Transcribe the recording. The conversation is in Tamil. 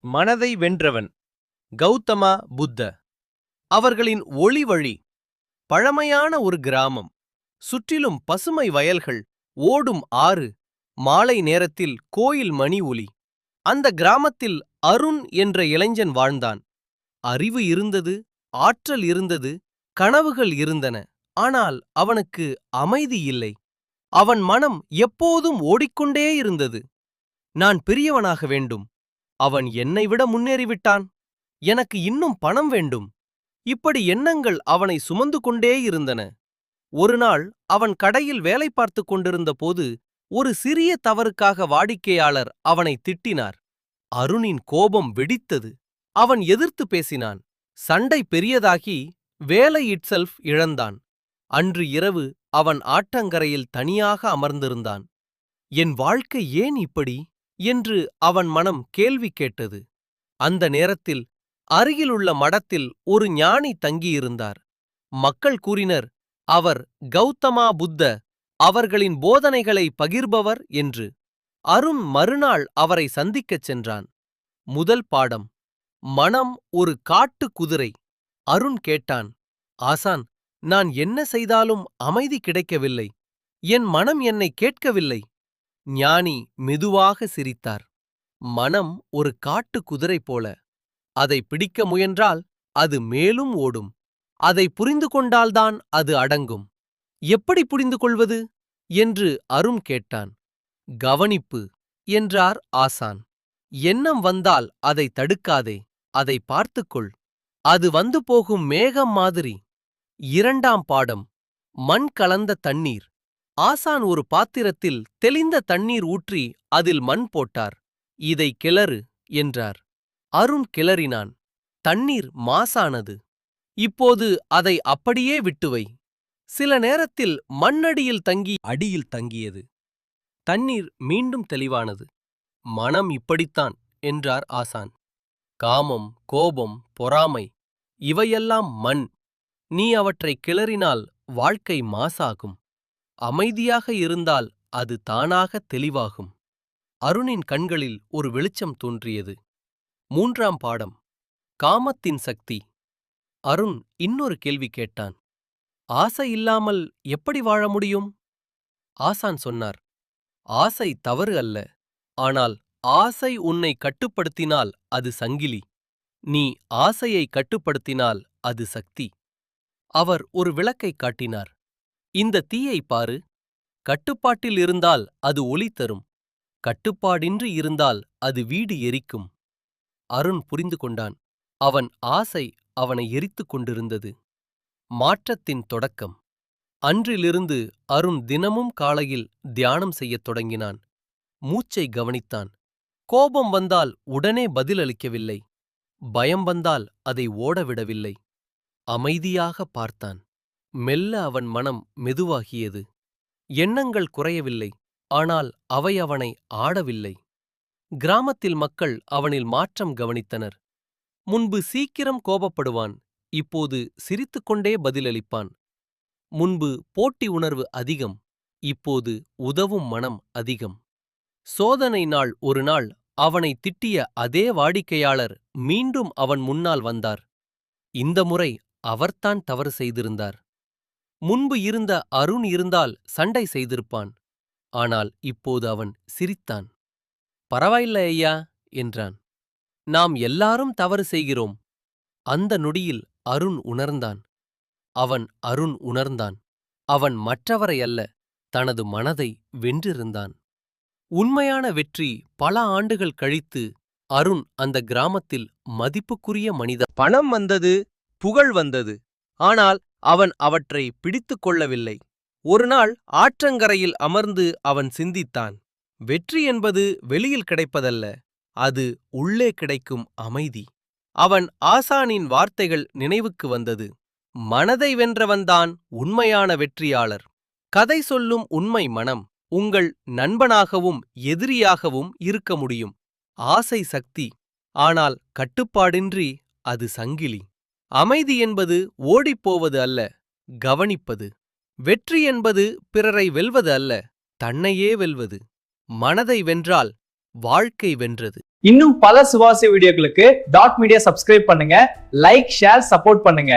மனதை வென்றவன் கௌதமா புத்த. அவர்களின் ஒளிவழி. பழமையான ஒரு கிராமம். சுற்றிலும் பசுமை வயல்கள், ஓடும் ஆறு, மாலை நேரத்தில் கோயில் மணி ஒலி. அந்த கிராமத்தில் அருண் என்ற இளைஞன் வாழ்ந்தான். அறிவு இருந்தது, ஆற்றல் இருந்தது, கனவுகள் இருந்தன. ஆனால் அவனுக்கு அமைதி இல்லை. அவன் மனம் எப்போதும் ஓடிக்கொண்டே இருந்தது. நான் பெரியவனாக வேண்டும். அவன் என்னை விட முன்னேறிவிட்டான். எனக்கு இன்னும் பணம் வேண்டும். இப்படி எண்ணங்கள் அவனை சுமந்து கொண்டே இருந்தன. ஒருநாள் அவன் கடையில் வேலை பார்த்துக் கொண்டிருந்த போது ஒரு சிறிய தவறுக்காக வாடிக்கையாளர் அவனை திட்டினார். அருணின் கோபம் வெடித்தது. அவன் எதிர்த்து பேசினான். சண்டை பெரியதாகி வேலை இட்செல்ஃப் இழந்தான். அன்று இரவு அவன் ஆற்றங்கரையில் தனியாக அமர்ந்திருந்தான். என் வாழ்க்கை ஏன் இப்படி என்று அவன் மனம் கேள்வி கேட்டது. அந்த நேரத்தில் அருகிலுள்ள மடத்தில் ஒரு ஞானி தங்கியிருந்தார். மக்கள் கூறினர், அவர் கௌதமா புத்த, அவர்களின் போதனைகளை பகிர்பவர் என்று. அருண் மறுநாள் அவரை சந்திக்கச் சென்றான். முதல் பாடம். மனம் ஒரு காட்டு குதிரை. அருண் கேட்டான், ஆசான், நான் என்ன செய்தாலும் அமைதி கிடைக்கவில்லை. என் மனம் என்னை கேட்கவில்லை. ஞானி மெதுவாக சிரித்தார். மனம் ஒரு காட்டு குதிரை போல. அதை பிடிக்க முயன்றால் அது மேலும் ஓடும். அதை புரிந்து கொண்டால்தான் அது அடங்கும். எப்படி புரிந்து கொள்வது என்று அருண் கேட்டான். கவனிப்பு என்றார் ஆசான். எண்ணம் வந்தால் அதை தடுக்காதே, அதை பார்த்துக்கொள். அது வந்து போகும் மேகம் மாதிரி. இரண்டாம் பாடம். மண் கலந்த தண்ணீர். ஆசான் ஒரு பாத்திரத்தில் தெளிந்த தண்ணீர் ஊற்றி அதில் மண் போட்டார். இதை கிளறு என்றார். அருண் கிளறினான். தண்ணீர் மாசானது. இப்போது அதை அப்படியே விட்டுவை. சில நேரத்தில் மண்ணடியில் தங்கி அடியில் தங்கியது. தண்ணீர் மீண்டும் தெளிவானது. மனம் இப்படித்தான் என்றார் ஆசான். காமம், கோபம், பொறாமை இவையெல்லாம் மண். நீ அவற்றை கிளறினால் வாழ்க்கை மாசாகும். அமைதியாக இருந்தால் அது தானாக தெளிவாகும். அருணின் கண்களில் ஒரு வெளிச்சம் தோன்றியது. மூன்றாம் பாடம். காமத்தின் சக்தி. அருண் இன்னொரு கேள்வி கேட்டான். ஆசை இல்லாமல் எப்படி வாழ முடியும்? ஆசான் சொன்னார், ஆசை தவறு அல்ல. ஆனால் ஆசை உன்னை கட்டுப்படுத்தினால் அது சங்கிலி. நீ ஆசையை கட்டுப்படுத்தினால் அது சக்தி. அவர் ஒரு விளக்கைக் காட்டினார். இந்த தீயை பாரு. கட்டுப்பாட்டில் இருந்தால் அது ஒளி தரும். கட்டுப்பாடின்றி இருந்தால் அது வீடு எரிக்கும். அருண் புரிந்து கொண்டான். அவன் ஆசை அவனை எரித்துக் கொண்டிருந்தது. மாற்றத்தின் தொடக்கம். அன்றிலிருந்து அருண் தினமும் காலையில் தியானம் செய்யத் தொடங்கினான். மூச்சை கவனித்தான். கோபம் வந்தால் உடனே பதிலளிக்கவில்லை. பயம் வந்தால் அதை ஓடவிடவில்லை. அமைதியாக பார்த்தான். மெல்ல அவன் மனம் மெதுவாகியது. எண்ணங்கள் குறையவில்லை, ஆனால் அவை அவனை ஆடவில்லை. கிராமத்தில் மக்கள் அவனில் மாற்றம் கவனித்தனர். முன்பு சீக்கிரம் கோபப்படுவான், இப்போது சிரித்துக்கொண்டே பதிலளிப்பான். முன்பு போட்டி உணர்வு அதிகம், இப்போது உதவும் மனம் அதிகம். சோதனை நாள் ஒரு நாள் அவனை திட்டிய அதே வாடிக்கையாளர் மீண்டும் அவன் முன்னால் வந்தார். இந்த முறை அவர்தான் தவறு செய்திருந்தார். முன்பு இருந்த அருண் இருந்தால் சண்டை செய்திருப்பான். ஆனால் இப்போது அவன் சிரித்தான். பரவாயில்லை ஐயா என்றான். நாம் எல்லாரும் தவறு செய்கிறோம். அந்த நொடியில் அருண் உணர்ந்தான். அருண் உணர்ந்தான். அவன் மற்றவரை அல்ல, தனது மனதை வென்றிருந்தான். உண்மையான வெற்றி பல ஆண்டுகள் கழித்து அருண் அந்த கிராமத்தில் மதிப்புக்குரிய மனிதன். பணம் வந்தது, புகழ் வந்தது. ஆனால் அவன் அவற்றை பிடித்துக் கொள்ளவில்லை. ஒருநாள் ஆற்றங்கரையில் அமர்ந்து அவன் சிந்தித்தான். வெற்றி என்பது வெளியில் கிடைப்பதல்ல, அது உள்ளே கிடைக்கும் அமைதி. அவன் ஆசானின் வார்த்தைகள் நினைவுக்கு வந்தது. மனதை வென்றவன்தான் உண்மையான வெற்றியாளர். கதை சொல்லும் உண்மை மனம் உங்கள் நண்பனாகவும் எதிரியாகவும் இருக்க முடியும். ஆசை சக்தி, ஆனால் கட்டுப்பாடின்றி அது சங்கிலி. அமைதி என்பது ஓடிப்போவது அல்ல, கவனிப்பது. வெற்றி என்பது பிறரை வெல்வது அல்ல, தன்னையே வெல்வது. மனதை வென்றால் வாழ்க்கை வென்றது. இன்னும் பல சுவாரஸ்ய வீடியோக்களுக்கு டாட் மீடியா சப்ஸ்கிரைப் பண்ணுங்க, லைக், ஷேர், சப்போர்ட் பண்ணுங்க.